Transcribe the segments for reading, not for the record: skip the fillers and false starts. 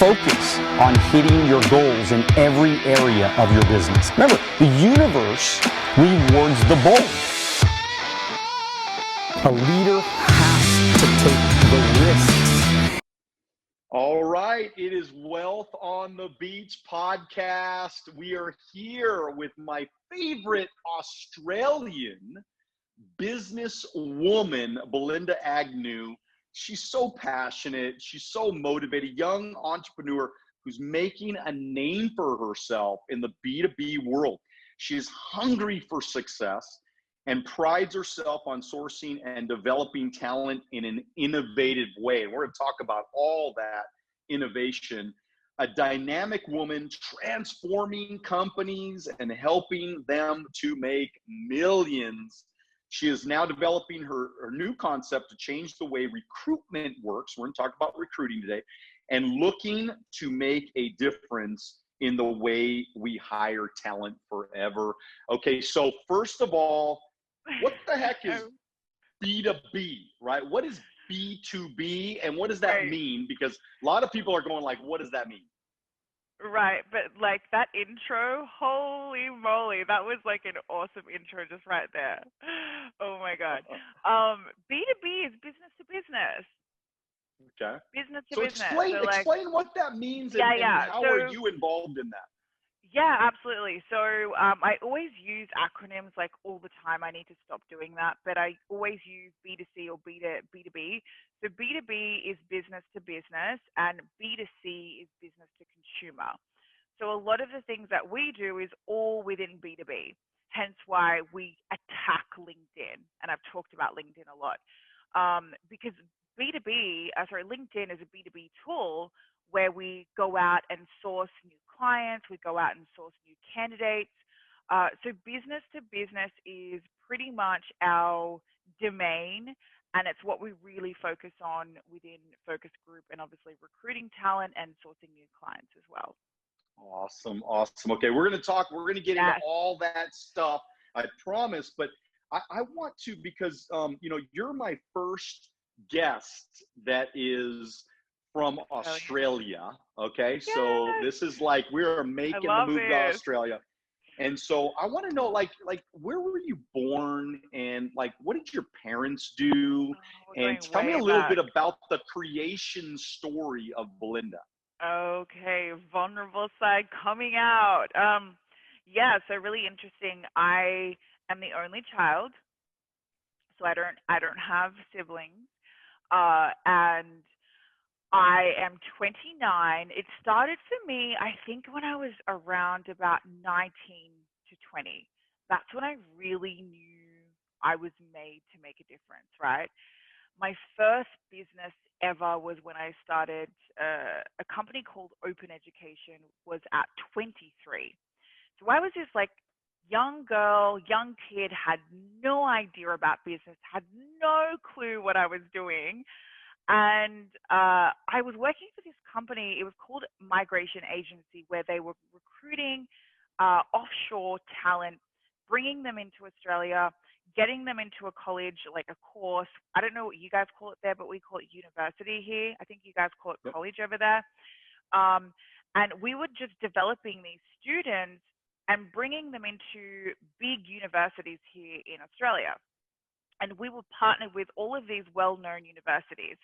focus on hitting your goals in every area of your business. Remember, the universe rewards the bold. A leader has to take the risks. All right, it is Wealth on the Beach podcast. We are here with my favorite Australian businesswoman, Belinda Agnew. She's so passionate. She's so motivated, young entrepreneur who's making a name for herself in the B2B world. She is hungry for success and prides herself on sourcing and developing talent in an innovative way. And we're going to talk about all that innovation. A dynamic woman transforming companies and helping them to make millions. She is now developing her new concept to change the way recruitment works. We're going to talk about recruiting today, and looking to make a difference in the way we hire talent forever. Okay, so first of all, what the heck is B2B, right? What is B2B and what does that mean? Because a lot of people are going like, what does that mean? Right, but like that intro, holy moly, that was like an awesome intro just right there. Oh my God. B2B is business to business. Okay. Business to So business. explain what that means and how are you involved in that? Yeah, absolutely. So I always use acronyms like all the time. I need to stop doing that, but I always use B2C or B2B. So B2B is business to business and B2C is business to consumer. So a lot of the things that we do is all within B2B, hence why we attack LinkedIn. And I've talked about LinkedIn a lot because LinkedIn is a B2B tool where we go out and source new clients, we go out and source new candidates. So business to business is pretty much our domain, and it's what we really focus on within Focus Group, and obviously recruiting talent and sourcing new clients as well. Awesome. Okay, we're going to get into all that stuff, I promise, but I want to, because you're my first guest that is from Australia. Okay, yes. So this is like we're making the move to Australia, and so I want to know like where were you born and like what did your parents do, and tell me a little bit about the creation story of Belinda. Okay, vulnerable side coming out. So really interesting. I am the only child, so I don't have siblings, and I am 29. It started for me, I think, when I was around about 19 to 20. That's when I really knew I was made to make a difference, right? My first business ever was when I started a company called Open Education, was at 23. So I was this like young girl, young kid, had no idea about business, had no clue what I was doing. And I was working for this company. It was called Migration Agency, where they were recruiting offshore talent, bringing them into Australia, getting them into a college, like a course. I don't know what you guys call it there, but we call it university here. I think you guys call it college over there. And we were just developing these students and bringing them into big universities here in Australia. And we were partnered with all of these well-known universities.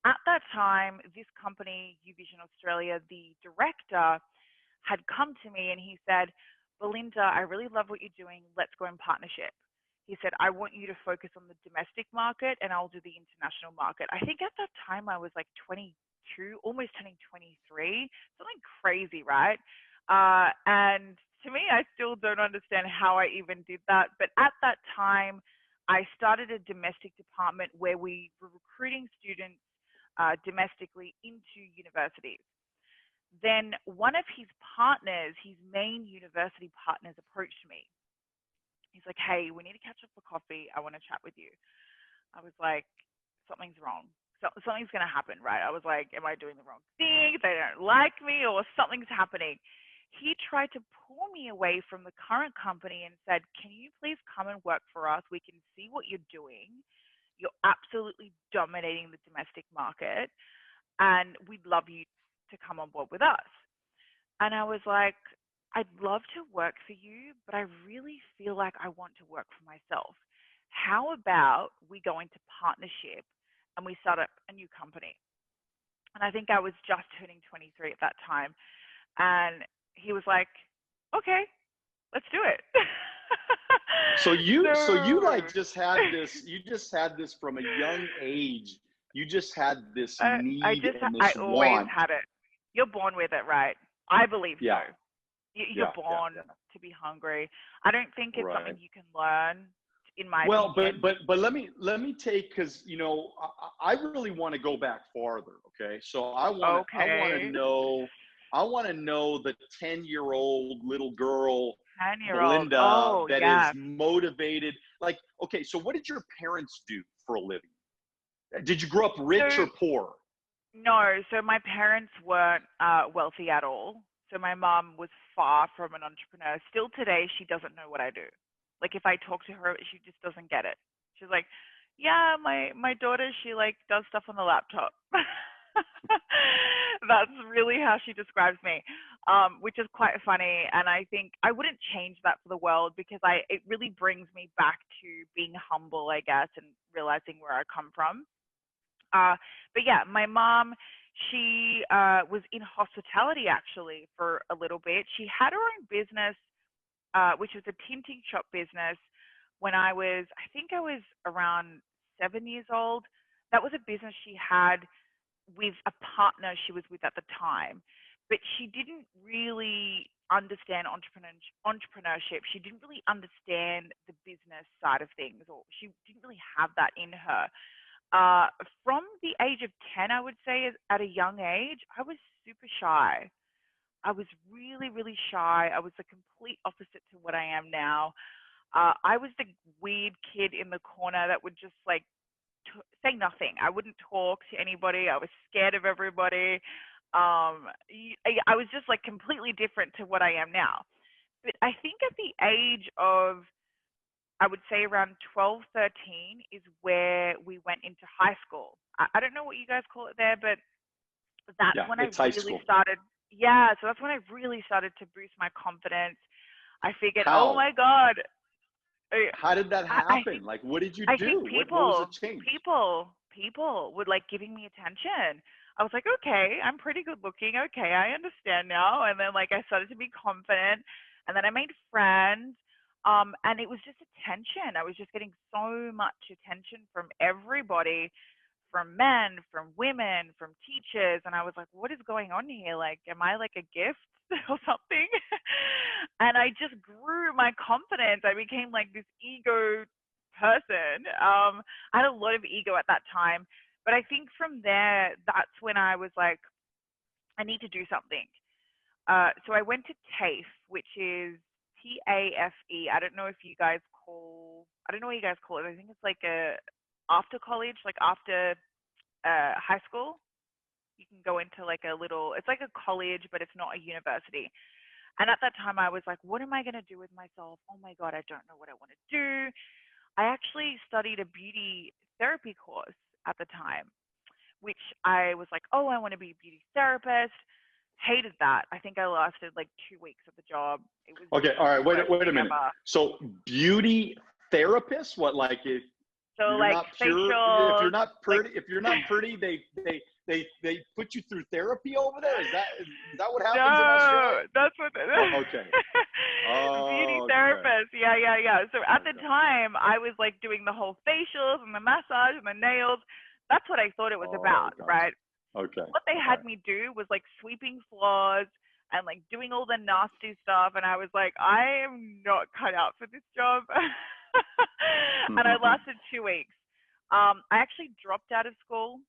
At that time, this company, UVision Australia, the director, had come to me and he said, Belinda, I really love what you're doing. Let's go in partnership. He said, I want you to focus on the domestic market and I'll do the international market. I think at that time I was like 22, almost turning 23, something crazy, right? And to me, I still don't understand how I even did that. But at that time, I started a domestic department where we were recruiting students domestically into universities. Then one of his partners, his main university partners, approached me. He's like, hey, we need to catch up for coffee. I want to chat with you. I was like, something's wrong. So, something's going to happen, right? I was like, am I doing the wrong thing? They don't like me or something's happening. He tried to pull me away from the current company and said, can you please come and work for us? We can see what you're doing. You're absolutely dominating the domestic market and we'd love you to come on board with us. And I was like, I'd love to work for you, but I really feel like I want to work for myself. How about we go into partnership and we start up a new company? And I think I was just turning 23 at that time. And he was like, okay, let's do it. So you like just had this, from a young age. You just had this need and I this always want. had it. You're born with it, right? I believe Yeah. so. You're born to be hungry. I don't think it's something you can learn, in my opinion. But let me take, because I really want to go back farther. Okay, so I want to know the 10-year-old little girl 10-year-old. Belinda Oh, that yeah. is motivated. Like, okay, so what did your parents do for a living? Did you grow up rich or poor? No, so my parents weren't wealthy at all. So my mom was far from an entrepreneur. Still today, she doesn't know what I do. Like if I talk to her, she just doesn't get it. She's like, yeah, my daughter, she like does stuff on the laptop. That's really how she describes me, which is quite funny. And I think I wouldn't change that for the world, because it really brings me back to being humble, I guess, and realizing where I come from. But yeah, my mom, she was in hospitality actually for a little bit. She had her own business, which was a tinting shop business. When I think I was around 7 years old. That was a business she had with a partner she was with at the time. But she didn't really understand entrepreneurship. She didn't really understand the business side of things, or she didn't really have that in her. From the age of 10, I would say, at a young age, I was super shy. I was really, really shy. I was the complete opposite to what I am now. I was the weird kid in the corner that would just like say nothing. I wouldn't talk to anybody. I was scared of everybody. I was just like completely different to what I am now. But I think at the age of, I would say around 12, 13 is where we went into high school. I don't know what you guys call it there, but that's when I it's high really school. started. Yeah, so that's when I really started to boost my confidence. I figured, oh How? my God. How did that I happen? Like, what did you I do? think What was the change? people would like giving me attention. I was like, okay, I'm pretty good looking. Okay, I understand now. And then like I started to be confident, and then I made friends. And it was just attention. I was just getting so much attention from everybody, from men, from women, from teachers. And I was like, what is going on here? Like, am I like a gift or something? And I just grew my confidence. I became like this ego person. I had a lot of ego at that time. But I think from there, that's when I was like, I need to do something. So I went to TAFE, which is TAFE. I don't know if you guys I don't know what you guys call it. I think it's like after college, like after high school. You can go into like it's like a college, but it's not a university. And at that time, I was like, what am I going to do with myself? Oh my God, I don't know what I want to do. I actually studied a beauty therapy course at the time, which I was like, oh, I want to be a beauty therapist. Hated that. I think I lasted like 2 weeks at the job. It was Okay, all right. Wait a minute. ever. So, beauty therapist? What, like if So you're like not pure, facial, if you're not pretty, like, if you're not pretty, they put you through therapy over there? Is that what happens in no, Australia? that's what. Okay. Beauty Oh, okay. therapist. Yeah. So at the time, I was like doing the whole facials and the massage and the nails. That's what I thought it was Oh, about, gotcha. right? Okay. What they had me do was like sweeping floors and like doing all the nasty stuff, and I was like, I am not cut out for this job. And I lasted 2 weeks. I actually dropped out of school,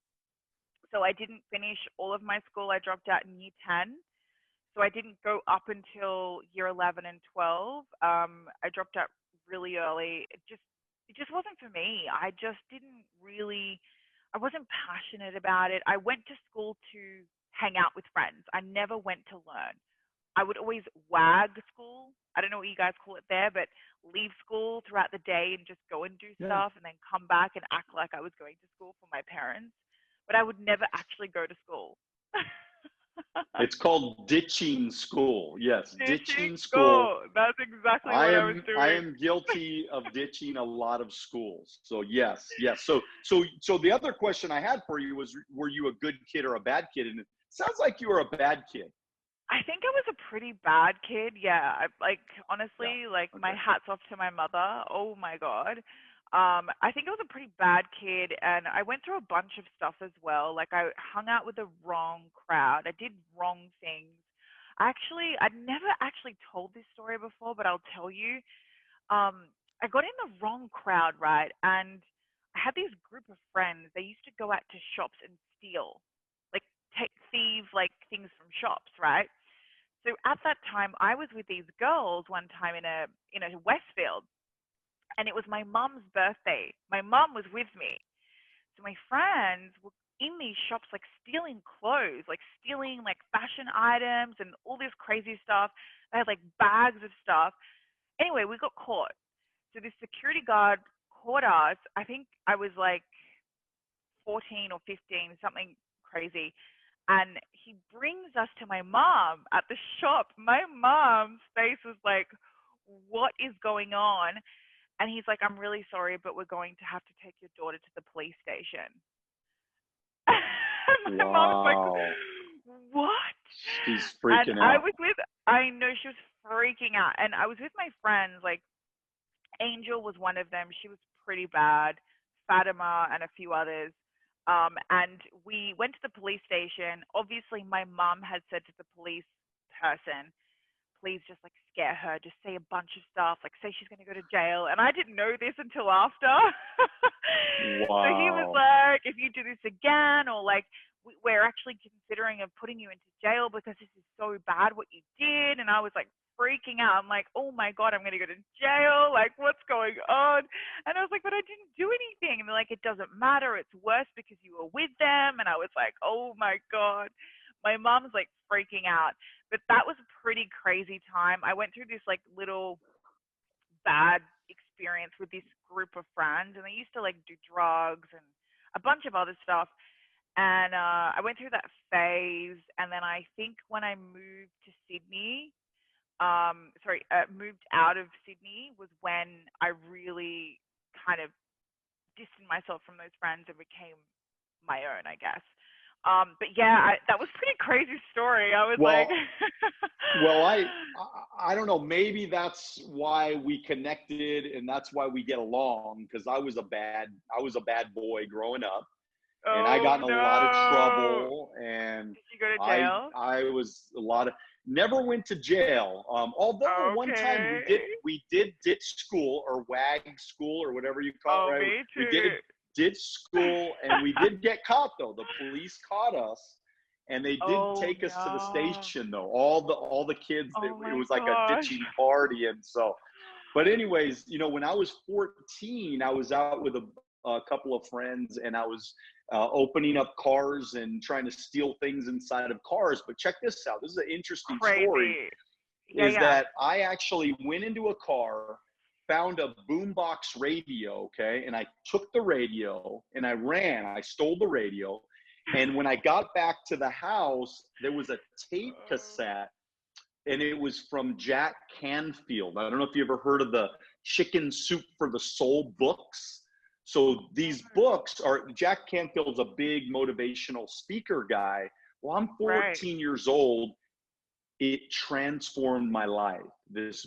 so I didn't finish all of my school. I dropped out in year 10. So I didn't go up until year 11 and 12. I dropped out really early. It just wasn't for me. I wasn't passionate about it. I went to school to hang out with friends. I never went to learn. I would always wag school. I don't know what you guys call it there, but leave school throughout the day and just go and do stuff, and then come back and act like I was going to school for my parents. But I would never actually go to school. It's called ditching school. Yes, Ditching ditching school. school. That's exactly what I was I doing. am guilty of ditching a lot of schools. So yes, yes. So the other question I had for you was, were you a good kid or a bad kid? And it sounds like you were a bad kid. I think I was a pretty bad kid. Yeah, like Yeah. honestly, like my Okay. hats off to my mother. Oh my God. I think I was a pretty bad kid, and I went through a bunch of stuff as well. Like I hung out with the wrong crowd. I did wrong things. I'd never actually told this story before, but I'll tell you. I got in the wrong crowd, right? And I had this group of friends. They used to go out to shops and steal, like take thieve like things from shops, right? So at that time, I was with these girls one time in a Westfield, and it was my mum's birthday. My mum was with me, so my friends were in these shops like stealing clothes, like stealing like fashion items and all this crazy stuff. They had like bags of stuff. Anyway, we got caught. So this security guard caught us. I think I was like 14 or 15, something crazy. And he brings us to my mom at the shop. My mom's face was like, what is going on? And he's like, I'm really sorry, but we're going to have to take your daughter to the police station. My mom's like, Wow. what? She's And freaking out. I know she was freaking out. And I was with my friends, like Angel was one of them. She was pretty bad. Fatima and a few others. And we went to the police station. Obviously, my mom had said to the police person, please just like scare her, just say a bunch of stuff, like say she's going to go to jail. And I didn't know this until after. So he was Wow. like, if you do this again, or like, we're actually considering of putting you into jail because this is so bad what you did. And I was like freaking out. I'm like, oh my God, I'm going to go to jail. Like, what's going on? And I was like, but I didn't do anything. And they're like, it doesn't matter. It's worse because you were with them. And I was like, oh my God. My mom's like freaking out. But that was a pretty crazy time. I went through this like little bad experience with this group of friends, and they used to like do drugs and a bunch of other stuff. And I went through that phase, and then I think when I moved to Sydney, moved out of Sydney was when I really kind of distanced myself from those friends and became my own, I guess. But yeah, that was a pretty crazy story. I was like, Well, well, I don't know. Maybe that's why we connected, and that's why we get along. Because I was a bad boy growing up, and I oh got in a lot of no. trouble, and Did you go to I jail? I was a lot of never went to jail. Although one time Okay. we did ditch school or wag school or whatever you call it, Oh, right? me We too. did ditch school, and we did get caught though. The police caught us, and they did Oh take us to the no. station though. All the kids, Oh it my was like a gosh. ditching party, and so. But anyways, when I was 14, I was out with a couple of friends, and I was opening up cars and trying to steal things inside of cars. But check this out. This is an interesting story. Crazy. Yeah, Is yeah. that I actually went into a car, found a boombox radio, okay, and I took the radio and I ran. I stole the radio, and when I got back to the house, there was a tape cassette, and it was from Jack Canfield. I don't know if you ever heard of the Chicken Soup for the Soul books. So these books are, Jack Canfield's a big motivational speaker guy. Well, I'm Right. 14 years old. It transformed my life. This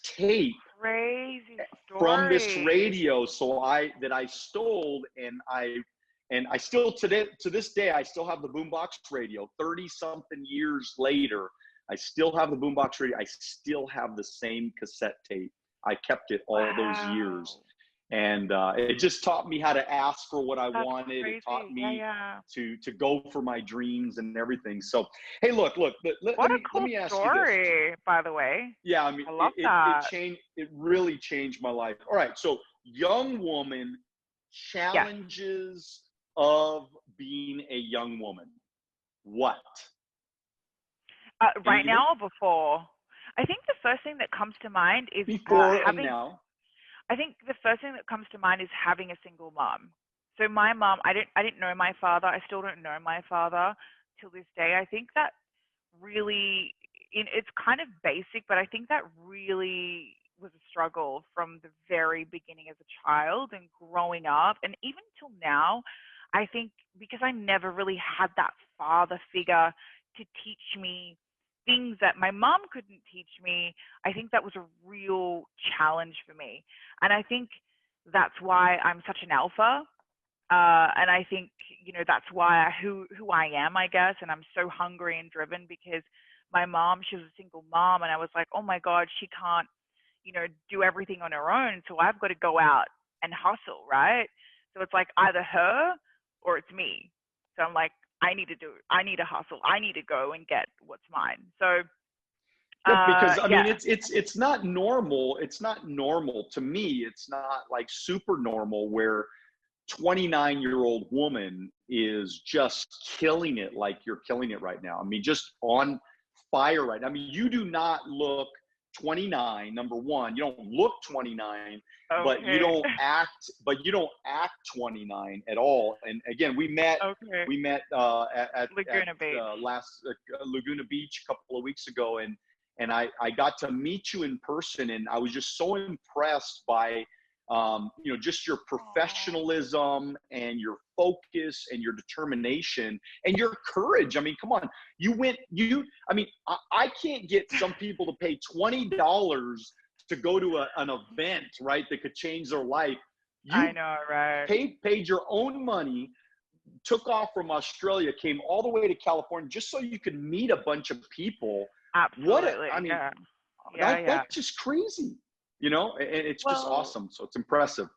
tape Crazy from this story. radio, that I stole, and I still to this day I still have the boombox radio. 30 something years later, I still have the boombox radio. I still have the same cassette tape. I kept it all those years, Wow. and it just taught me how to ask for what I That's wanted. It taught crazy. Yeah, me yeah. to go for my dreams and everything. So, hey, look, What a let cool me ask you this. story, by the way. Yeah, I mean, I love that. it really changed my life. All right, so young woman Yes. challenges of being a young woman. What? Right Anything? now or before? I think the first thing that comes to mind is Before and having. now. I think the first thing that comes to mind is having a single mom. So my mom, I didn't know my father. I still don't know my father. till this day. I think that really, it's kind of basic, but I think that really was a struggle from the very beginning as a child and growing up. And even till now, I think because I never really had that father figure to teach me things that my mom couldn't teach me, I think that was a real challenge for me. And I think that's why I'm such an alpha. And I think, that's why who I am, I guess. And I'm so hungry and driven because my mom, she was a single mom, and I was like, oh my God, she can't, do everything on her own. So I've got to go out and hustle, right? So it's like either her or it's me. So I'm like, I need to hustle. I need to go and get what's mine. So Yeah, because I mean, yeah. it's not normal. It's not normal to me. It's not like super normal where 29-year-old woman is just killing it like you're killing it right now. I mean, just on fire right now. I mean, you do not look 29. Number one, you don't look 29, but you Okay. don't act 29 at all. And again, we met Okay. at Laguna Beach. last Laguna Beach a couple of weeks ago, and I got to meet you in person, and I was just so impressed by just your professionalism and your focus and your determination and your courage. I mean, come on, I can't get some people to pay $20 to go to an event, right, that could change their life. You I know, right? paid your own money, took off from Australia, came all the way to California just so you could meet a bunch of people. Absolutely. Yeah. Yeah. That's just crazy, and it's just Well, awesome. So it's impressive.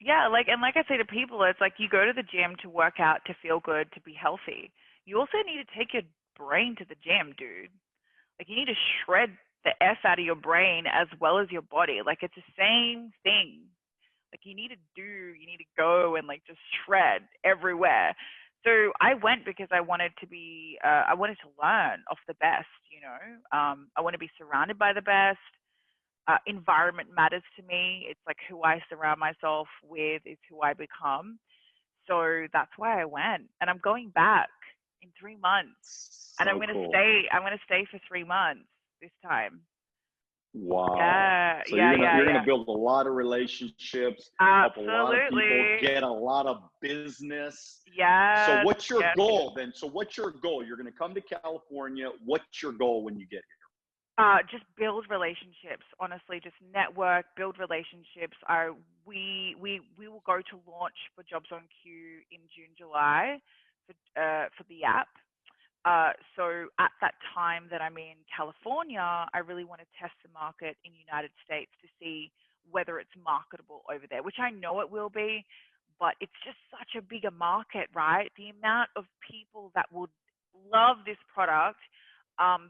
yeah, like I say to people, it's like you go to the gym to work out, to feel good, to be healthy. You also need to take your brain to the gym, dude. Like you need to shred the F out of your brain as well as your body. Like it's the same thing. Like you need to go and like just shred everywhere. So I went because I wanted to learn off the best, I want to be surrounded by the best. Environment matters to me. It's like who I surround myself with is who I become. So that's why I went, and I'm going back in 3 months, and So cool. I'm gonna stay for 3 months this time. Wow. Yeah, So yeah, you're yeah. gonna build a lot of relationships, help a lot of people, Absolutely. get a lot of business. So Yes, what's your yes, yes. goal then? So what's your goal? You're gonna come to California. What's your goal when you get here? Just build relationships. Honestly, just network, build relationships. We will go to launch for Jobs on Q in June, July for the app. So at that time that I'm in California, I really want to test the market in the United States to see whether it's marketable over there, which I know it will be, but it's just such a bigger market, right? The amount of people that would love this product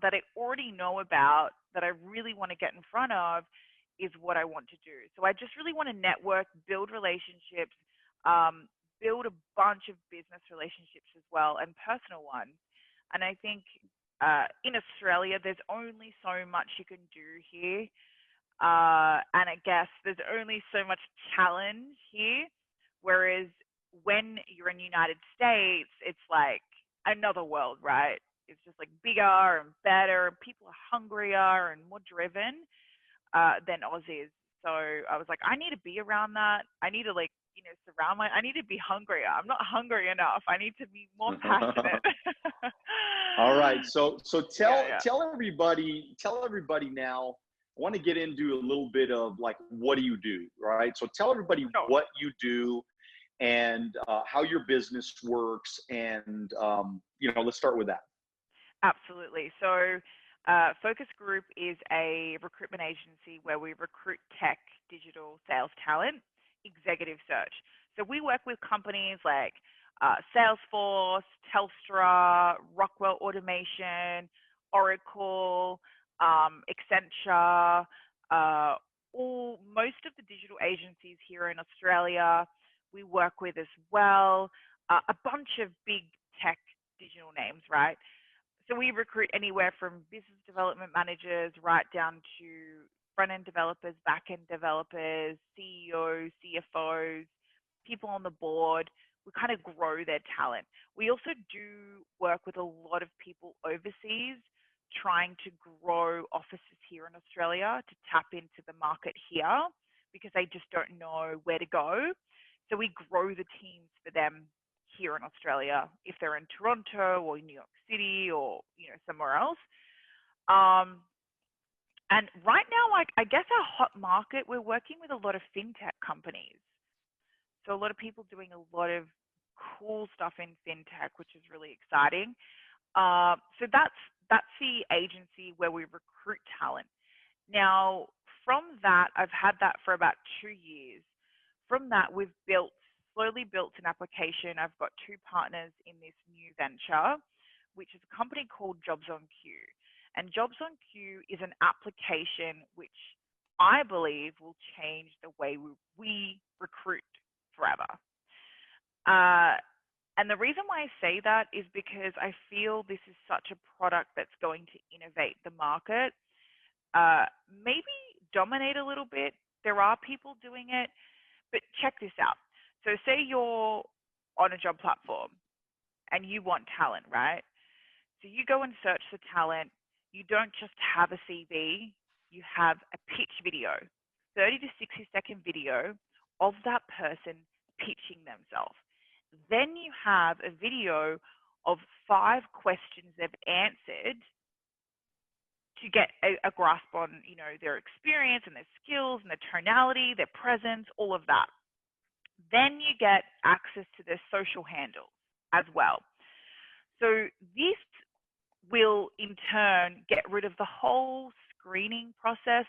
that I already know about, that I really want to get in front of, is what I want to do. So I just really want to network, build relationships, build a bunch of business relationships as well, and personal ones. And I think in Australia, there's only so much you can do here. And I guess there's only so much challenge here. Whereas when you're in the United States, it's like another world, right? It's just like bigger and better. People are hungrier and more driven than Aussies. So I was like, I need to be around that. I need to I need to be hungrier. I'm not hungry enough. I need to be more passionate. All right. So Yeah. tell everybody now. I want to get into a little bit of like, what do you do, right? So tell everybody Sure. what you do and how your business works. And, let's start with that. Absolutely. So Focus Group is a recruitment agency where we recruit tech, digital sales talent, executive search. So we work with companies like Salesforce, Telstra, Rockwell Automation, Oracle, Accenture, most of the digital agencies here in Australia we work with as well. A bunch of big tech digital names, right? So we recruit anywhere from business development managers right down to front-end developers, back-end developers, CEOs, CFOs, people on the board. we kind of grow their talent. We also do work with a lot of people overseas trying to grow offices here in Australia to tap into the market here because they just don't know where to go. So we grow the teams for them here in Australia if they're in Toronto or New York City or somewhere else. And right now, like I guess our hot market, we're working with a lot of fintech companies. So a lot of people doing a lot of cool stuff in fintech, which is really exciting. So that's the agency where we recruit talent. Now, from that, I've had that for about 2 years. From that, we've slowly built an application. I've got 2 partners in this new venture, which is a company called Jobs on Q. And Jobs on Q is an application which I believe will change the way we recruit forever. And the reason why I say that is because I feel this is such a product that's going to innovate the market, maybe dominate a little bit. There are people doing it, but check this out. So say you're on a job platform and you want talent, right? So you go and search for talent. You don't just have a CV, you have a pitch video, 30 to 60-second video of that person pitching themselves. Then you have a video of 5 questions they've answered to get a grasp on, their experience and their skills and their tonality, their presence, all of that. Then you get access to their social handles as well. So this will in turn get rid of the whole screening process,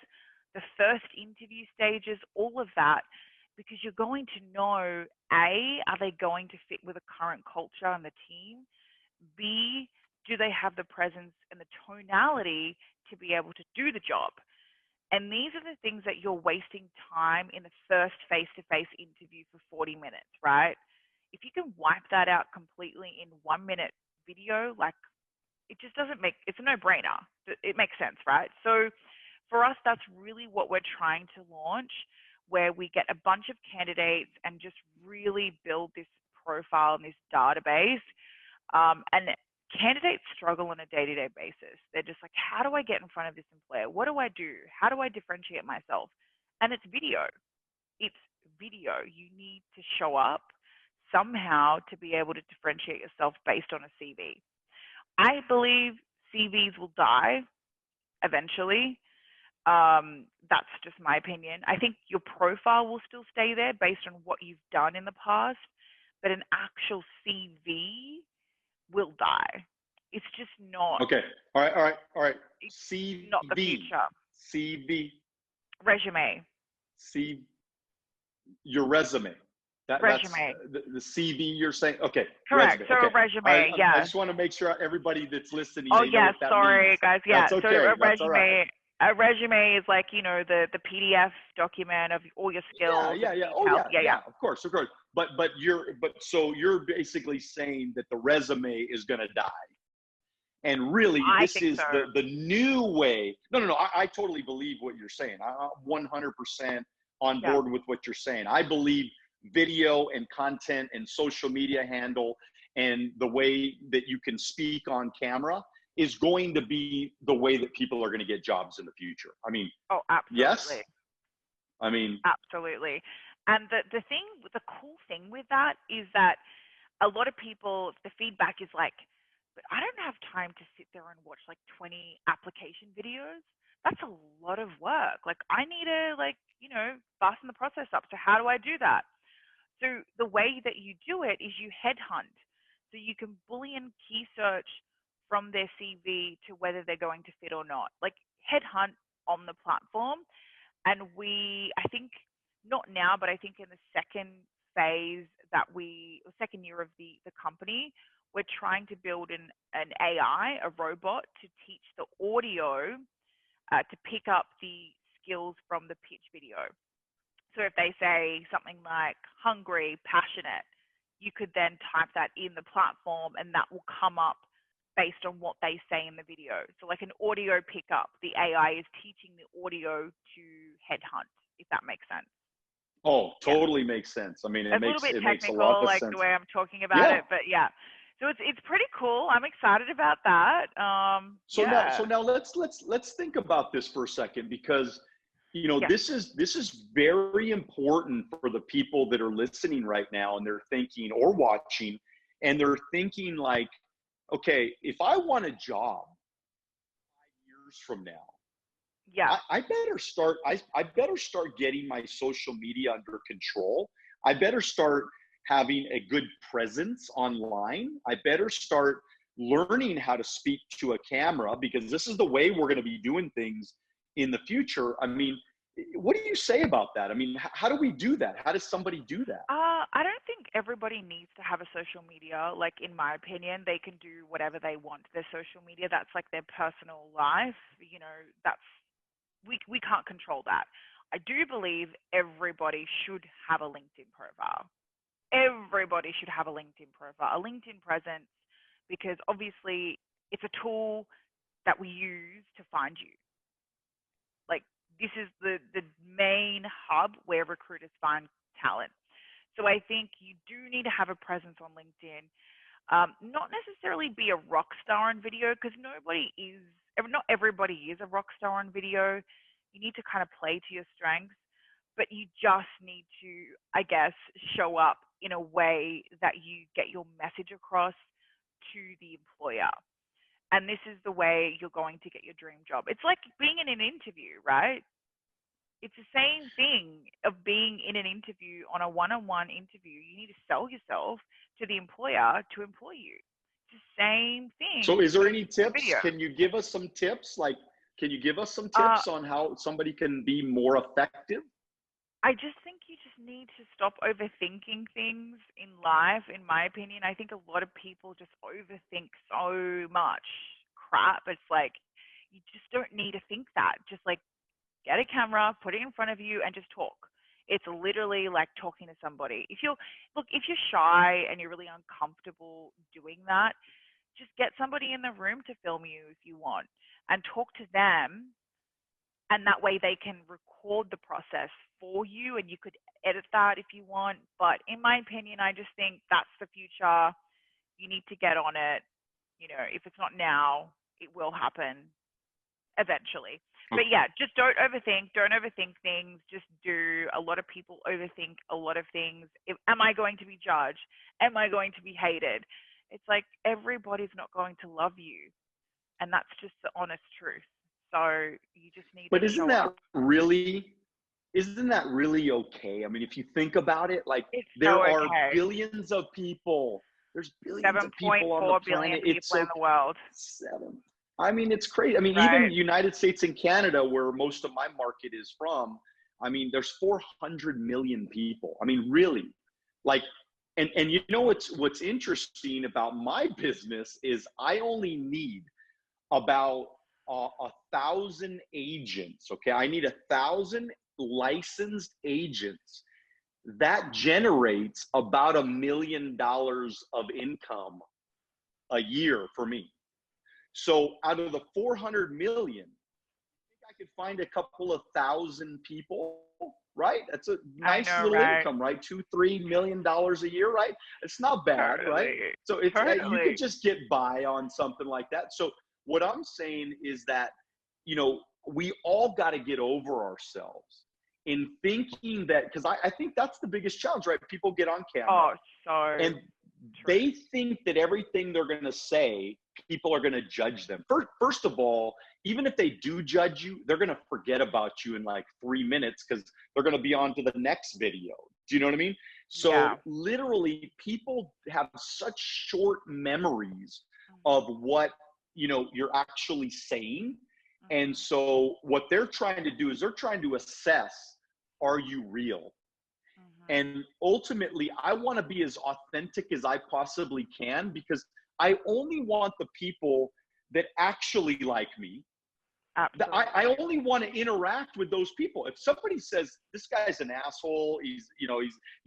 the first interview stages, all of that, because you're going to know, A, are they going to fit with the current culture and the team? B, do they have the presence and the tonality to be able to do the job? And these are the things that you're wasting time in the first face-to-face interview for 40 minutes, right? If you can wipe that out completely in 1-minute video, like it just doesn't it's a no-brainer. It makes sense, right? So for us, that's really what we're trying to launch, where we get a bunch of candidates and just really build this profile and this database. And candidates struggle on a day-to-day basis. They're just like, how do I get in front of this employer? What do I do? How do I differentiate myself? And it's video. It's video. You need to show up somehow to be able to differentiate yourself based on a CV. I believe CVs will die eventually. That's just my opinion. I think your profile will still stay there based on what you've done in the past, but an actual CV will die. It's just not. Okay. All right. CV. Not the future. CV. Resume. Your resume. Resume. That's the CV you're saying. Okay. Correct. Resume. So okay. resume. Yeah. I just want to make sure everybody that's listening. Oh they know what that sorry means. guys. Yeah. That's okay. So a That's resume. all right. A resume is like, the PDF document of all your skills. Yeah. Oh yeah. Of course. But so you're basically saying that the resume is going to die. And really, this is the new way. No. I totally believe what you're saying. I'm 100% on board with what you're saying. I believe video and content and social media handle and the way that you can speak on camera is going to be the way that people are going to get jobs in the future. I mean, oh, absolutely. Yes. I mean, absolutely. And the cool thing with that is that a lot of people, the feedback is like, but I don't have time to sit there and watch like 20 application videos. That's a lot of work. Like I need to fasten the process up. So how do I do that? So the way that you do it is you headhunt. So you can Boolean key search from their CV to whether they're going to fit or not. Like headhunt on the platform. And I think not now, but I think in the second phase second year of the company, we're trying to build an AI, a robot, to teach the audio to pick up the skills from the pitch video. So if they say something like hungry, passionate, you could then type that in the platform and that will come up based on what they say in the video. So like an audio pickup, the AI is teaching the audio to headhunt, if that makes sense. Oh, Yeah. totally makes sense. I mean, It's a little bit it makes a lot technical, of like the sense. way I'm talking about Yeah. it, but yeah. So it's pretty cool. I'm excited about that. So Yeah. now let's think about this for a second, because Yes. this is very important for the people that are listening right now, and they're thinking or watching, and they're thinking like, okay, if I want a job 5 years from now, Yeah. I better start getting my social media under control. I better start having a good presence online. I better start learning how to speak to a camera, because this is the way we're going to be doing things in the future. I mean, what do you say about that? I mean, how do we do that? How does somebody do that? I don't think everybody needs to have a social media. Like in my opinion, they can do whatever they want to their social media. That's like their personal life. That's we can't control that. I do believe everybody should have a LinkedIn profile. Everybody should have a LinkedIn profile, a LinkedIn presence, because obviously it's a tool that we use to find you. Like this is the main hub where recruiters find talent. So I think you do need to have a presence on LinkedIn. Not necessarily be a rock star on video, because not everybody is a rock star on video. You need to kind of play to your strengths, but you just need to, I guess, show up in a way that you get your message across to the employer. And this is the way you're going to get your dream job. It's like being in an interview, right? It's the same thing of being in an interview, on a one-on-one interview. You need to sell yourself to the employer to employ you. It's the same thing So with is there any social tips? video. Can you give us some tips? Like, can you give us some Uh, tips on how somebody can be more effective? I just think you just need to stop overthinking things in life, in my opinion. I think a lot of people just overthink so much crap. It's like, you just don't need to think that. Just like get a camera, put it in front of you, and just talk. It's literally like talking to somebody. If you're shy and you're really uncomfortable doing that, just get somebody in the room to film you if you want, and talk to them, and that way they can record the process for you, and you could edit that if you want. But in my opinion, I just think that's the future. You need to get on it. If it's not now, it will happen eventually. But yeah, just don't overthink things. Just do. A lot of people overthink a lot of things. Am I going to be judged? Am I going to be hated? It's like everybody's not going to love you, and that's just the honest truth. So you just need But to show up. isn't that really okay? I mean, if you think about it, like It's so there are okay. billions of people. There's billions of people on the 7.4 billion planet. It's people in so the world, seven. I mean, it's crazy. I mean, even right? United States and Canada, where most of my market is from, I mean, there's 400 million people. I mean, really, like, and what's interesting about my business is I only need about 1,000 agents. Okay, I need 1,000 licensed agents. That generates about $1 million of income a year for me. So out of the 400 million, I think I could find a couple of thousand people, right? That's a I nice know, little right? income, right? $2-3 million a year, right? It's not bad, right? Totally, So it's you could totally. just get by on something like that. So what I'm saying is that, we all got to get over ourselves in thinking that, because I think that's the biggest challenge, right? People get on camera Oh, so and true. they think that everything they're going to say, people are going to judge them. First of all, even if they do judge you, they're going to forget about you in like 3 minutes, because they're going to be on to the next video. Do you know what I mean? So Yeah. literally, people have such short memories of Mhm. what you're actually saying. And Mhm. so what they're trying to do is they're trying to assess, are you real? Mhm. And ultimately, I want to be as authentic as I possibly can, because I only want the people that actually like me. I Absolutely. only want to interact with those people. If somebody says this guy's an asshole, he's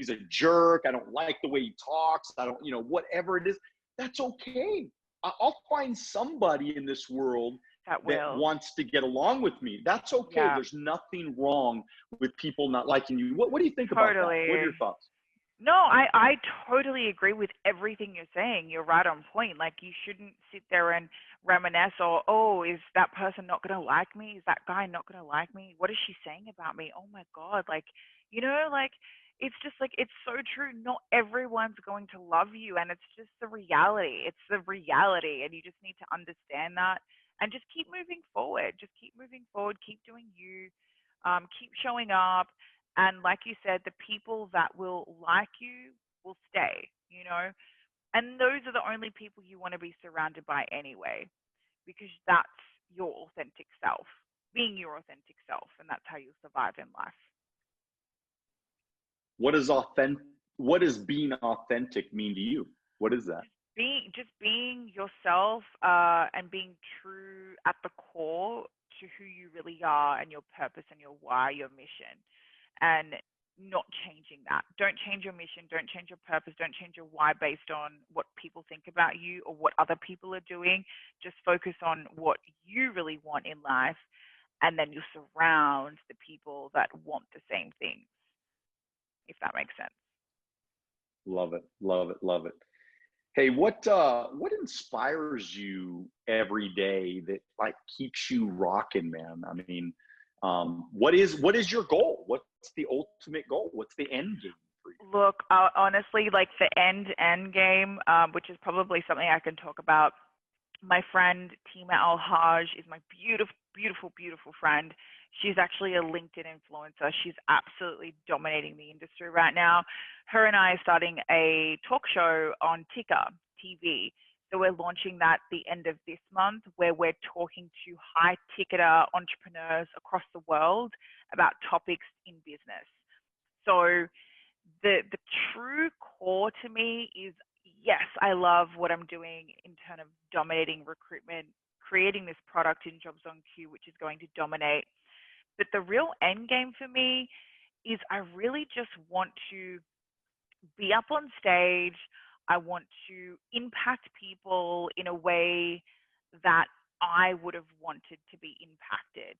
a jerk, I don't like the way he talks, I don't, whatever it is, that's okay. I'll find somebody in this world that wants to get along with me. That's okay. Yeah. There's nothing wrong with people not liking you. What do you think about that? What are your thoughts? No, I totally agree with everything you're saying. You're right on point. Like, you shouldn't sit there and reminisce, or, oh, is that person not going to like me? Is that guy not going to like me? What is she saying about me? Oh my God. Like, like, it's just like, it's so true. Not everyone's going to love you. And it's just the reality. It's the reality. And you just need to understand that and just keep moving forward. Just keep moving forward. Keep doing you. Keep showing up. And like you said, the people that will like you will stay, and those are the only people you want to be surrounded by anyway, because that's your authentic self, being your authentic self, and that's how you'll survive in life. What does being authentic mean to you? What is that? Just being yourself, and being true at the core to who you really are and your purpose and your why, your mission. And not changing that. Don't change your mission. Don't change your purpose. Don't change your why based on what people think about you or what other people are doing. Just focus on what you really want in life, and then you surround the people that want the same things, if that makes sense. Love it. Love it. Love it. Hey, what inspires you every day that like keeps you rocking, man? I mean, what is your goal? What's the ultimate goal? What's the end game for you? Look, honestly, like the end game, which is probably something I can talk about. My friend Tima Al-Haj is my beautiful, beautiful, beautiful friend. She's actually a LinkedIn influencer. She's absolutely dominating the industry right now. Her and I are starting a talk show on Ticker TV. So we're launching that the end of this month, where we're talking to high ticketer entrepreneurs across the world about topics in business. So the true core to me is, yes, I love what I'm doing in terms of dominating recruitment, creating this product in Jobs on Q, which is going to dominate. But the real end game for me is I really just want to be up on stage. I want to impact people in a way that I would have wanted to be impacted.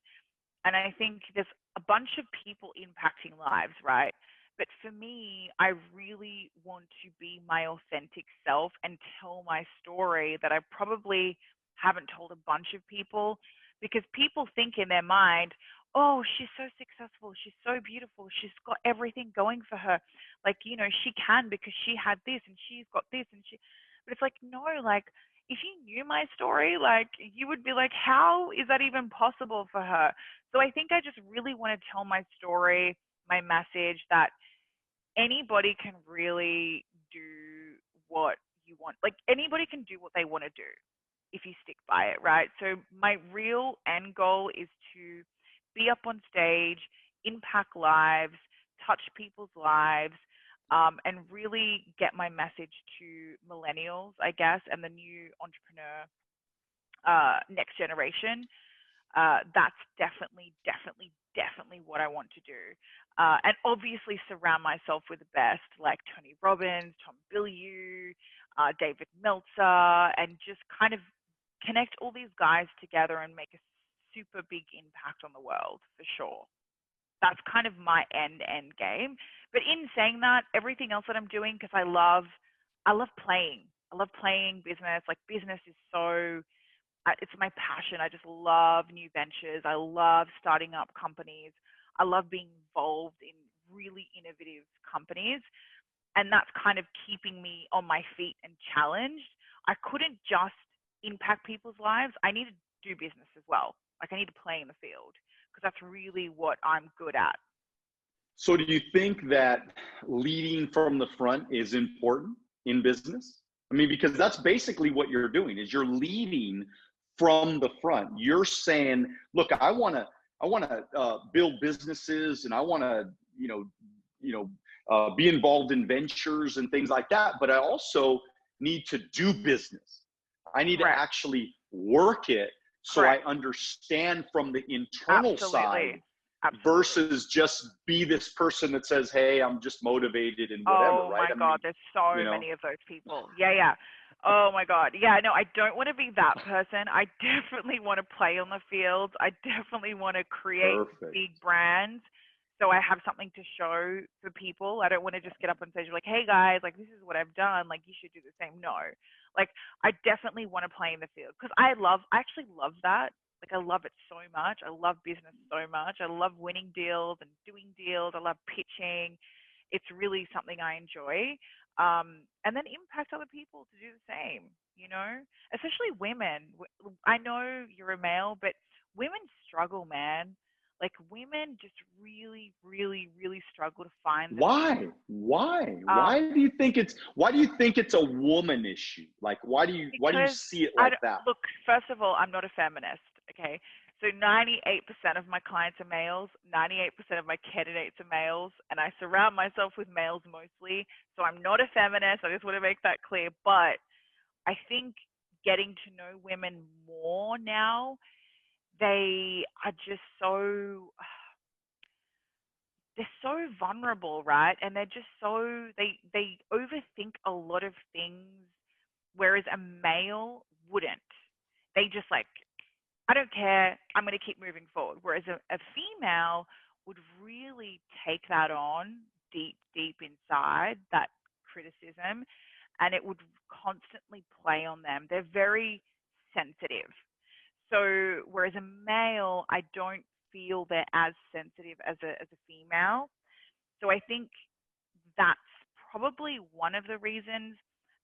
And I think there's a bunch of people impacting lives, right? But for me, I really want to be my authentic self and tell my story that I probably haven't told a bunch of people, because people think in their mind, oh, she's so successful, she's so beautiful, she's got everything going for her. Like, she can because she had this and she's got this but it's like, no, like, if you knew my story, like, you would be like, how is that even possible for her? So I think I just really want to tell my story, my message, that anybody can really do what you want. Like, anybody can do what they want to do if you stick by it, right? So my real end goal is to be up on stage, impact lives, touch people's lives, and really get my message to millennials, I guess, and the new entrepreneur next generation. That's definitely what I want to do. And obviously surround myself with the best, like Tony Robbins, Tom Bilyeu, David Meltzer, and just kind of connect all these guys together and make a super big impact on the world, for sure. That's kind of my end game. But in saying that, everything else that I'm doing, because I love playing. I love playing business. Like, business is so, it's my passion. I just love new ventures. I love starting up companies. I love being involved in really innovative companies. And that's kind of keeping me on my feet and challenged. I couldn't just impact people's lives. I need to do business as well. Like, I need to play in the field, because that's really what I'm good at. So do you think that leading from the front is important in business? I mean, because that's basically what you're doing, is you're leading from the front. You're saying, look, I want to build businesses, and I want to, be involved in ventures and things like that. But I also need to do business. I need to actually work it, so I understand from the internal side. Absolutely. Versus just be this person that says, hey, I'm just motivated and whatever, right? Oh my God, there's so many of those people. Yeah. Oh my God. Yeah, no, I don't want to be that person. I definitely want to play on the field. I definitely want to create Perfect. big brands. So I have something to show for people. I don't want to just get up on stage like, hey guys, like this is what I've done. Like you should do the same. No, like I definitely want to play in the field because I actually love that. Like I love it so much. I love business so much. I love winning deals and doing deals. I love pitching. It's really something I enjoy. And then impact other people to do the same, you know, especially women. I know you're a male, but women struggle, man. Like women just really, really, really struggle to find Why? themselves. Why? Um, Why do you think it's a woman issue? Like why do you because see it like that? look, first of all, I'm not a feminist. Okay. So 98% of my clients are males, 98% of my candidates are males, and I surround myself with males mostly. So I'm not a feminist. I just want to make that clear. But I think getting to know women more now, they are just they're so vulnerable, right? And they're just they overthink a lot of things, whereas a male wouldn't. They just like, I don't care, I'm going to keep moving forward. Whereas a female would really take that on deep, deep inside, that criticism, and it would constantly play on them. They're very sensitive. So whereas a male, I don't feel they're as sensitive as a female. So I think that's probably one of the reasons.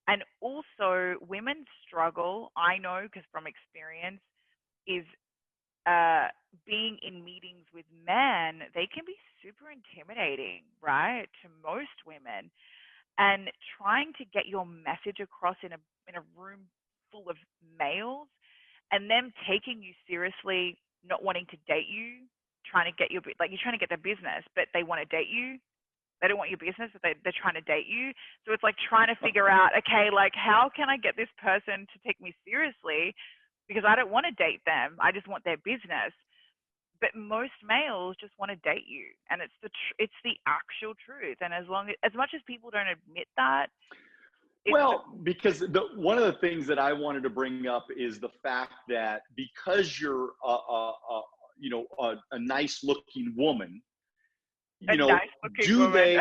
And also, women struggle, I know because from experience, is uh, being in meetings with men, they can be super intimidating, right, to most women. And trying to get your message across in a room full of males and them taking you seriously, not wanting to date you, trying to get your, like you're trying to get their business, but they want to date you. They don't want your business, but they're trying to date you. So it's like trying to figure out, okay, like how can I get this person to take me seriously? Because I don't want to date them. I just want their business. But most males just want to date you, and it's the actual truth. And as much as people don't admit that, it's the Well, because one of the things that I wanted to bring up is the fact that because you're a nice looking woman, a you know, nice looking do woman. they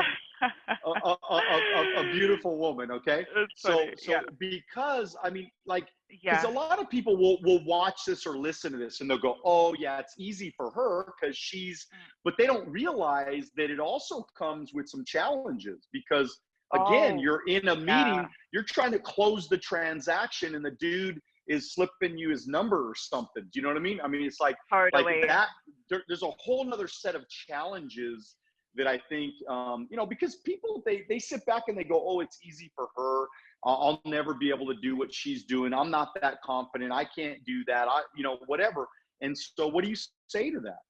a beautiful woman, okay? It's So funny. Yeah. because I mean, like, because a Yeah. lot of people will watch this or listen to this and they'll go, oh yeah, it's easy for her because she's, Mm. but they don't realize that it also comes with some challenges because again, Oh, you're in a yeah. meeting, you're trying to close the transaction and the dude is slipping you his number or something. Do you know what I mean? I mean, it's like Totally. that. There's a whole nother set of challenges that I think, because people, they sit back and they go, oh, it's easy for her. I'll never be able to do what she's doing. I'm not that confident. I can't do that. Whatever. And so what do you say to that?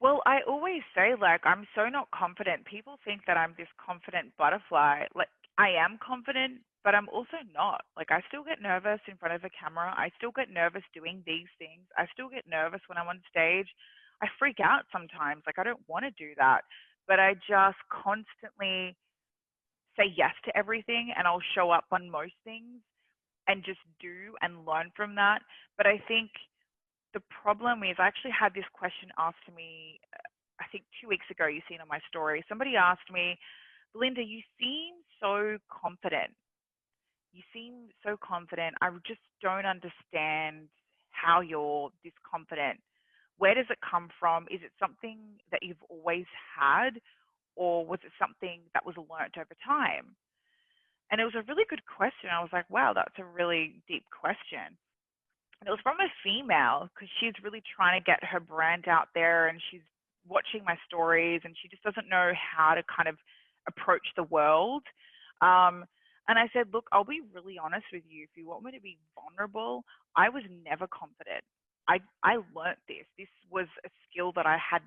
Well, I always say, like, I'm so not confident. People think that I'm this confident butterfly. Like, I am confident, but I'm also not. Like, I still get nervous in front of a camera. I still get nervous doing these things. I still get nervous when I'm on stage. I freak out sometimes. Like, I don't want to do that. But I just constantly say yes to everything and I'll show up on most things and just do and learn from that. But I think the problem is I actually had this question asked to me, I think 2 weeks ago, you seen on my story. Somebody asked me, Belinda, you seem so confident. You seem so confident. I just don't understand how you're this confident. Where does it come from? Is it something that you've always had, or was it something that was learnt over time? And it was a really good question. I was like, wow, that's a really deep question. And it was from a female because she's really trying to get her brand out there and she's watching my stories and she just doesn't know how to kind of approach the world. Um, and I said, look, I'll be really honest with you. If you want me to be vulnerable, I was never confident. I learnt this. This was a skill that I had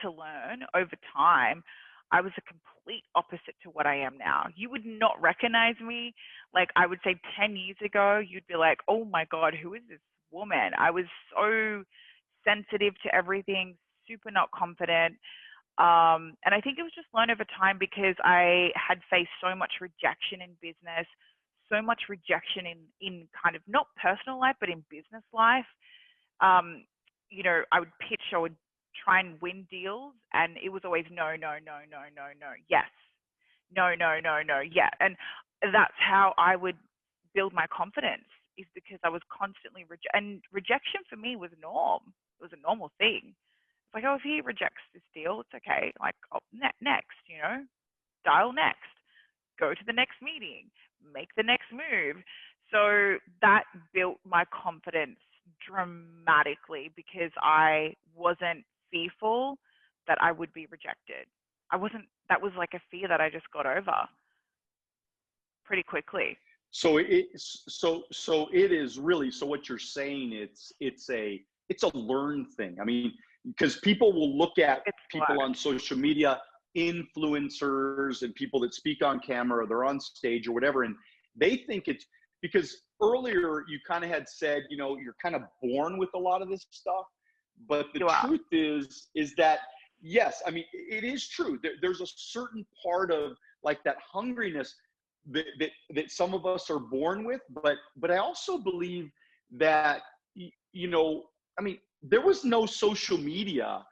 to learn over time. I was a complete opposite to what I am now. You would not recognize me. Like I would say 10 years ago, you'd be like, oh my God, who is this woman? I was so sensitive to everything, super not confident. And I think it was just learned over time because I had faced so much rejection in business, so much rejection in kind of not personal life, but in business life. You know, I would pitch, I would try and win deals, and it was always no, no, no, no, no, no, yes, no, no, no, no, yeah. And that's how I would build my confidence, is because I was constantly and rejection for me was norm. It was a normal thing. It's like, oh, if he rejects this deal, it's okay. Like, oh, next, you know, dial next, go to the next meeting, make the next move. So that built my confidence dramatically, because I wasn't fearful that I would be rejected. That was like a fear that I just got over pretty quickly. So it is really, so what you're saying, it's a learned thing. I mean, because people will look at people on social media, influencers and people that speak on camera, or they're on stage or whatever, and they think it's because earlier you kind of had said, you know, you're kind of born with a lot of this stuff, but the truth is that, yes, I mean, it is true. There's a certain part of like that hungriness that some of us are born with, but I also believe that, you know, I mean, there was no social media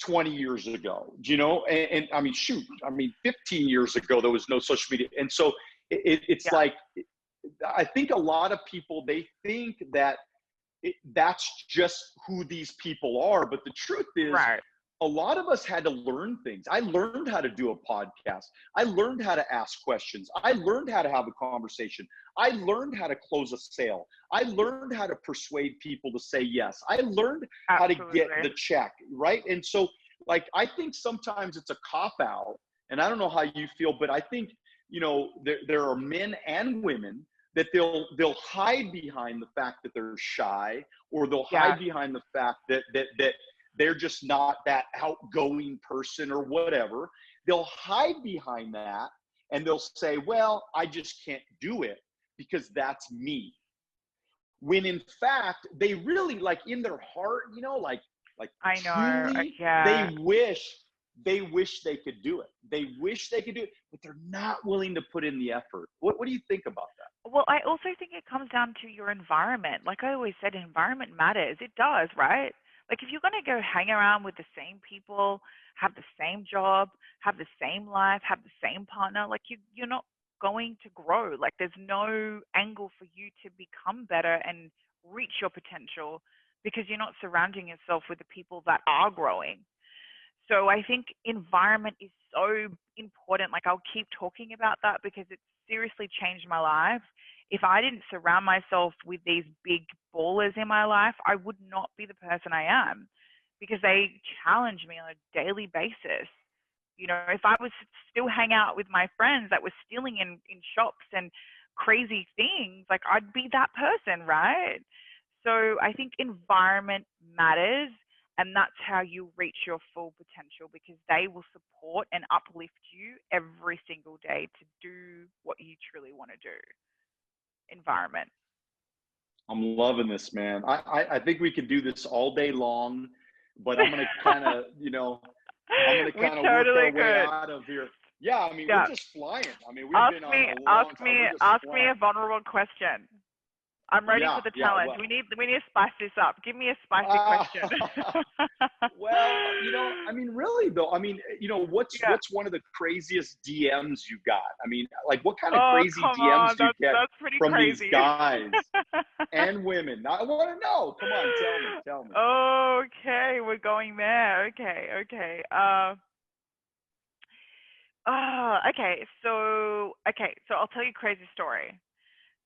20 years ago, you know, and I mean, shoot, I mean, 15 years ago, there was no social media. And so it's like, I think a lot of people, they think that that's just who these people are. But the truth is, a lot of us had to learn things. I learned how to do a podcast. I learned how to ask questions. I learned how to have a conversation. I learned how to close a sale. I learned how to persuade people to say yes. I learned how to get the check, right? And so, like, I think sometimes it's a cop-out, and I don't know how you feel, but I think, you know, there are men and women that they'll hide behind the fact that they're shy, or they'll hide behind the fact that they're just not that outgoing person or whatever. They'll hide behind that, and they'll say, well, I just can't do it because that's me. When in fact, they really, like, in their heart, you know, like I know, truly, they wish they could do it. They wish they could do it, but they're not willing to put in the effort. What do you think about that? Well, I also think it comes down to your environment. Like I always said, environment matters. It does, right? Like, if you're going to go hang around with the same people, have the same job, have the same life, have the same partner, like you're not going to grow. Like, there's no angle for you to become better and reach your potential, because you're not surrounding yourself with the people that are growing. So I think environment is so important. Like, I'll keep talking about that because it's seriously changed my life. If I didn't surround myself with these big ballers in my life, I would not be the person I am, because they challenge me on a daily basis. You know, if I was still hang out with my friends that were stealing in shops and crazy things, like, I'd be that person, right? So I think environment matters, and that's how you reach your full potential, because they will support and uplift you every single day to do what you truly want to do. Environment. I'm loving this, man. I think we could do this all day long, but I'm gonna kind of, you know, work our way out of here. Yeah, I mean, we're just flying. I mean, we've been on a long time. Ask me a vulnerable question. I'm ready for the challenge. Well, we need to spice this up. Give me a spicy question. Well, you know, I mean, really though, I mean, you know, what's one of the craziest DMs you got? I mean, like, what kind of crazy DMs do you get from these guys and women? I want to know. Come on, tell me. Okay, we're going there. Okay. Okay, so I'll tell you a crazy story.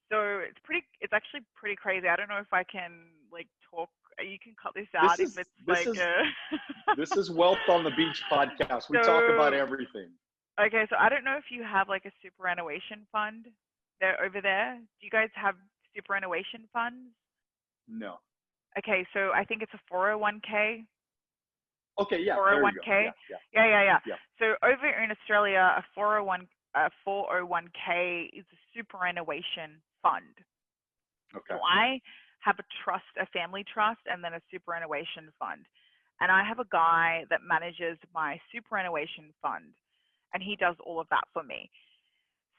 So it's actually pretty crazy. I don't know if I can, like, talk. You can cut this out if it's This is Wealth on the Beach podcast. We talk about everything. Okay, so I don't know if you have like a superannuation fund there over there. Do you guys have superannuation funds? No. Okay, so I think it's a 401k. Okay, yeah. 401k. Yeah. So over in Australia, a 401k is a superannuation fund. Okay. So I have a family trust, and then a superannuation fund. And I have a guy that manages my superannuation fund, and he does all of that for me.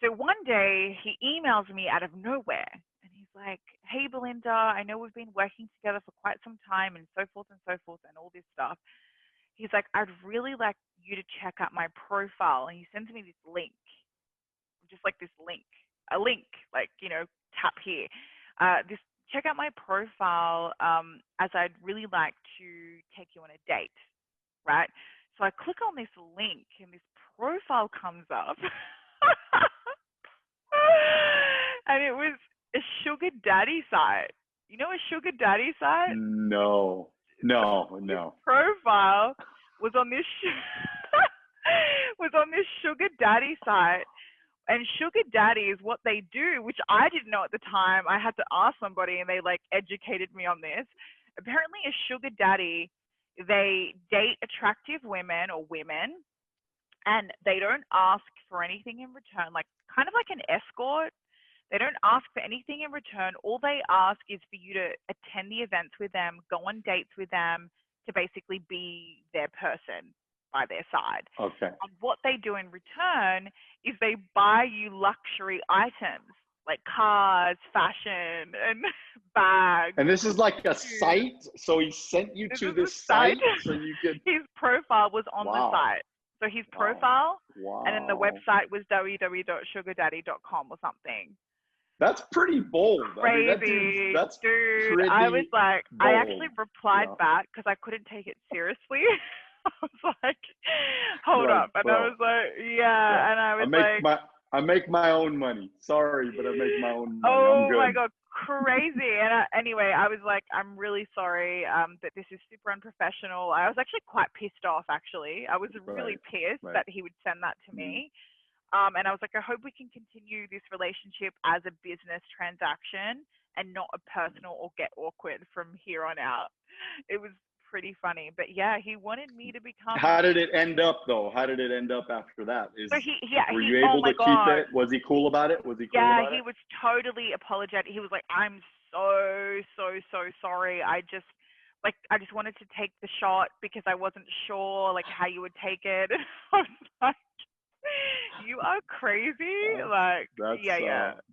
So one day he emails me out of nowhere and he's like, "Hey, Belinda, I know we've been working together for quite some time and so forth and all this stuff." He's like, "I'd really like you to check out my profile." And he sends me this link, just like this link, a link, like, tap here. This check out my profile, as I'd really like to take you on a date, right? So I click on this link and this profile comes up. And it was a sugar daddy site. You know a sugar daddy site? No. Profile was on this was on this sugar daddy site. And sugar daddies, what they do, which I didn't know at the time, I had to ask somebody and they like educated me on this. Apparently a sugar daddy, they date attractive women or women, and they don't ask for anything in return, like kind of like an escort. They don't ask for anything in return. All they ask is for you to attend the events with them, go on dates with them, to basically be their person by their side. Okay. And what they do in return is they buy you luxury items like cars, fashion, and bags. And this is like a site, so he sent you to this site so you could. His profile was on the site. So his profile, and then the website was www.sugardaddy.com or something. That's pretty bold. Crazy, I mean, that's dude. pretty I was like, bold. I actually replied back because I couldn't take it seriously. I was like, hold up. And I was like, yeah. And I was I make my own money. Sorry, but I make my own money. Oh my God, crazy. And anyway, I was like, I'm really sorry that this is super unprofessional. I was actually quite pissed off, actually. I was really pissed that he would send that to me. And I was like, I hope we can continue this relationship as a business transaction and not a personal or get awkward from here on out. It was pretty funny, but yeah, he wanted me to become. How did it end up though? How did it end up after that? Were you able to keep it? Was he cool about it? Yeah, he was totally apologetic. He was like, I'm so sorry. I just wanted to take the shot because I wasn't sure like how you would take it. And I was like, you are crazy. That's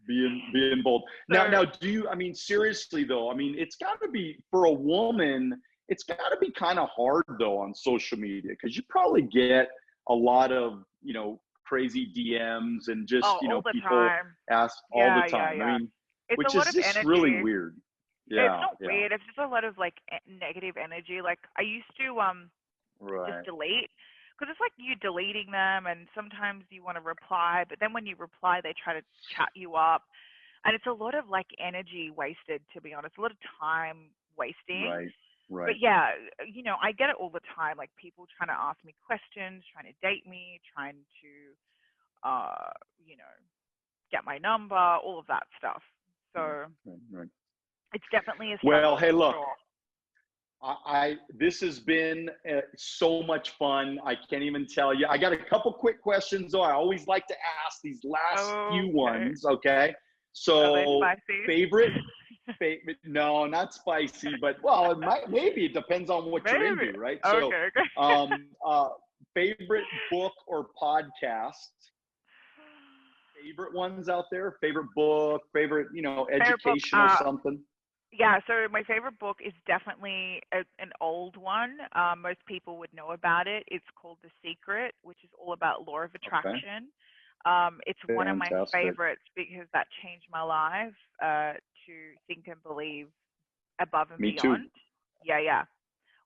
being bold. So, now do you, I mean, seriously though, I mean, it's got to be for a woman, it's got to be kind of hard though on social media, because you probably get a lot of, crazy DMs and just, people ask all the time. I mean, it's which is just energy. Really weird. Yeah, it's not weird. It's just a lot of like negative energy. Like I used to just delete, because it's like you deleting them, and sometimes you want to reply, but then when you reply, they try to chat you up, and it's a lot of like energy wasted, to be honest, a lot of time wasting. Right. But yeah, I get it all the time. Like people trying to ask me questions, trying to date me, trying to, get my number, all of that stuff. So it's definitely a struggle. Well, hey, look, this has been so much fun. I can't even tell you. I got a couple quick questions though. I always like to ask these last few ones. Okay. So favorite, no, not spicy, but well, maybe it depends on what you're into, right? Okay. So, favorite book or podcast? Favorite ones out there? Favorite book? Favorite, educational something? Yeah, so my favorite book is definitely an old one. Most people would know about it. It's called The Secret, which is all about law of attraction. It's one of my favorites because that changed my life to think and believe above and beyond. Me too. Yeah.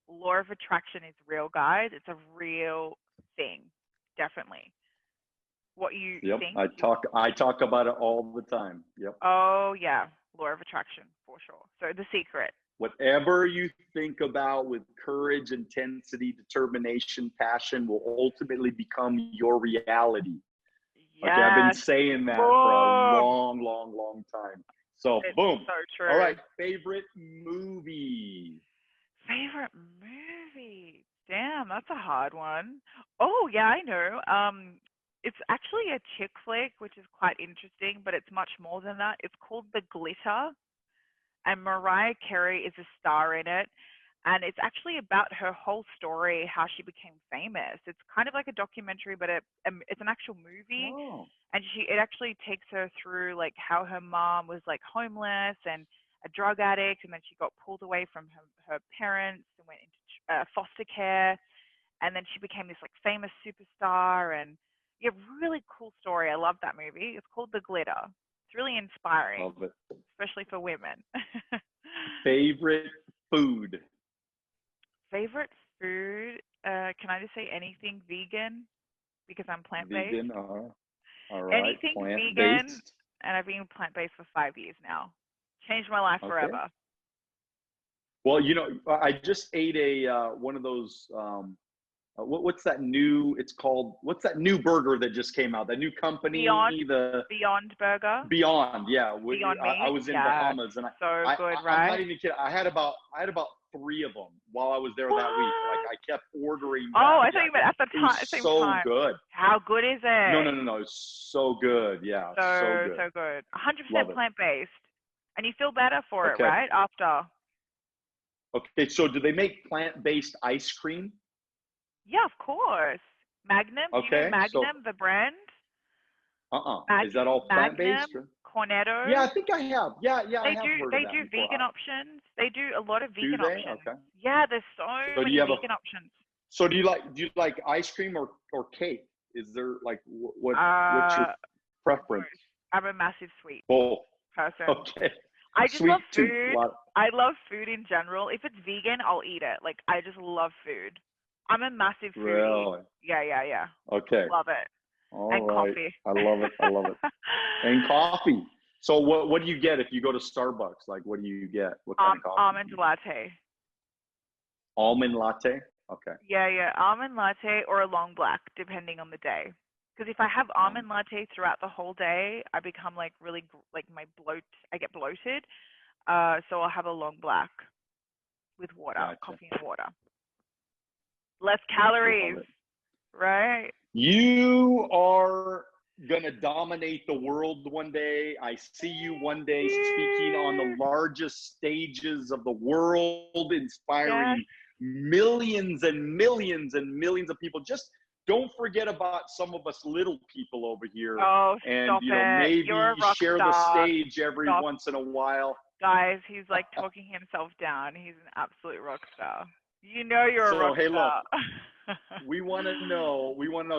Law of attraction is real, guys. It's a real thing, definitely. What you think? I talk about it all the time. Yep. Oh yeah, law of attraction for sure. So The Secret. Whatever you think about with courage, intensity, determination, passion will ultimately become your reality. Yes. Okay, I've been saying that for a long time. So it's boom. So true. All right. Favorite movie. Favorite movie. Damn, that's a hard one. Oh yeah, I know. It's actually a chick flick, which is quite interesting, but it's much more than that. It's called The Glitter, and Mariah Carey is a star in it. and it's actually about her whole story, how she became famous. It's kind of like a documentary, but it's an actual movie. Oh. And it actually takes her through like how her mom was like homeless and a drug addict, and then she got pulled away from her parents and went into foster care, and then she became this like famous superstar. And yeah, really cool story. I love that movie. It's called The Glitter. It's really inspiring, Love it. especially for women. Favorite food? Favorite food? Can I just say anything vegan? Because I'm plant-based. Vegan. All right. Anything vegan, Plant-based. and I've been plant-based for 5 years now. Changed my life Okay. forever. Well, I just ate one of those. What's that new? It's called. What's that new burger that just came out? That new company. Beyond Burger. Beyond. Yeah. Beyond Meat. I was in Bahamas, and good, I'm right? not even kidding. I had about 3 of them while I was there that week. Like I kept ordering. Oh, I thought you meant at the same so time. Good. How good is it? No. It's so good. Yeah. So good. good. 100% plant-based. And you feel better for Okay. it, right? After. Okay. So do they make plant-based ice cream? Yeah, of course. Magnum. Okay. Do you know Magnum, the brand? Is that all plant-based? Magnum, Cornetto. Yeah, I think I have. Yeah, I have heard They of that do before. vegan options. They do a lot of Do vegan they? options. Okay. Yeah, there's so many vegan options. So do you like ice cream or cake? Is there like what's your preference? I'm a massive sweet Both. person. Okay. I just sweet love food. Too. I love food in general. If it's vegan, I'll eat it. Like I just love food. I'm a massive foodie. Really? Yeah. Okay. Love it. All and right. coffee. I love it. And coffee. So what do you get if you go to Starbucks? Like what do you get? What kind of coffee? Almond latte. Almond latte? Okay. Yeah. Almond latte or a long black, depending on the day. Because if I have almond latte throughout the whole day, I become like really like I get bloated. So I'll have a long black with water, Gotcha. coffee and water. Less calories, right? You are gonna dominate the world one day. I see you one day speaking on the largest stages of the world, inspiring millions and millions and millions of people. Just don't forget about some of us little people over here. Oh, and stop maybe You're a rock share star. the stage every once in a while. Guys, he's like talking himself down. He's an absolute rock star. You know you're a rock hey, star. Look, we want to know,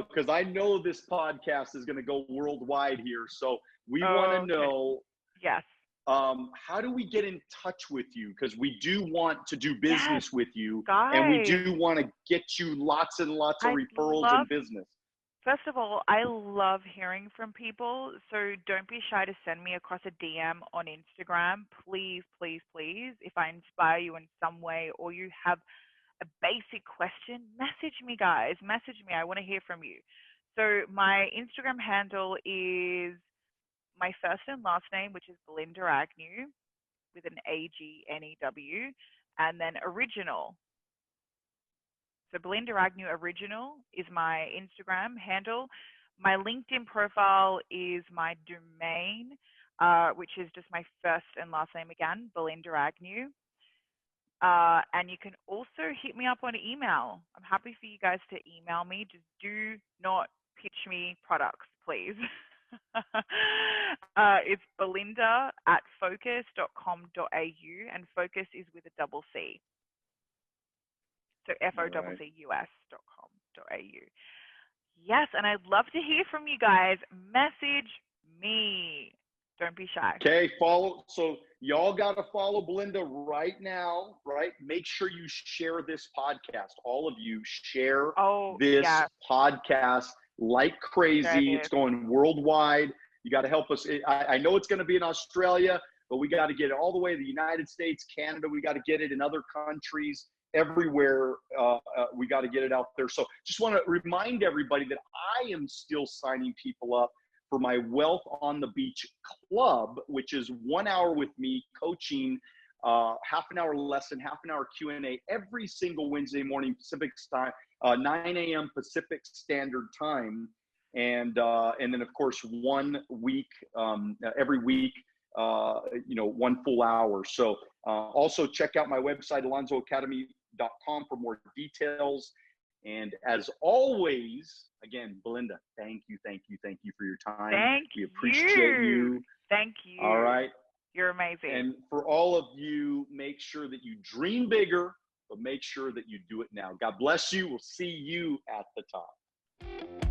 because I know this podcast is going to go worldwide here. So we want to know, yes. How do we get in touch with you? Because we do want to do business with you, guys, and we do want to get you lots and lots of referrals and business. First of all, I love hearing from people, so don't be shy to send me across a DM on Instagram. Please, please, please. If I inspire you in some way or you have a basic question, message me, guys. Message me. I want to hear from you. So my Instagram handle is my first and last name, which is Belinda Agnew with an Agnew, and then original. So Belinda Agnew Original is my Instagram handle. My LinkedIn profile is my domain, which is just my first and last name again, Belinda Agnew. And you can also hit me up on email. I'm happy for you guys to email me. Just do not pitch me products, please. It's belinda@focus.com.au, and focus is with a double C. So FOCCUS.com.au. Yes, and I'd love to hear from you guys. Message me. Don't be shy. Okay, follow. So y'all got to follow Belinda right now, right? Make sure you share this podcast. All of you share this podcast like crazy. It's going worldwide. You got to help us. I know it's going to be in Australia, but we got to get it all the way to the United States, Canada. We got to get it in other countries. Everywhere, we got to get it out there. So just want to remind everybody that I am still signing people up for my Wealth on the Beach Club, which is 1 hour with me coaching, half an hour lesson, half an hour Q&A every single Wednesday morning Pacific time, 9 a.m. Pacific Standard Time. And then of course 1 week, every week, one full hour. So also check out my website, alonzoacademy.com, for more details. And as always, again, Belinda, thank you for your time. Thank we appreciate you. Thank you. All right. You're amazing. And for all of you, make sure that you dream bigger, but make sure that you do it now. God bless you. We'll see you at the top.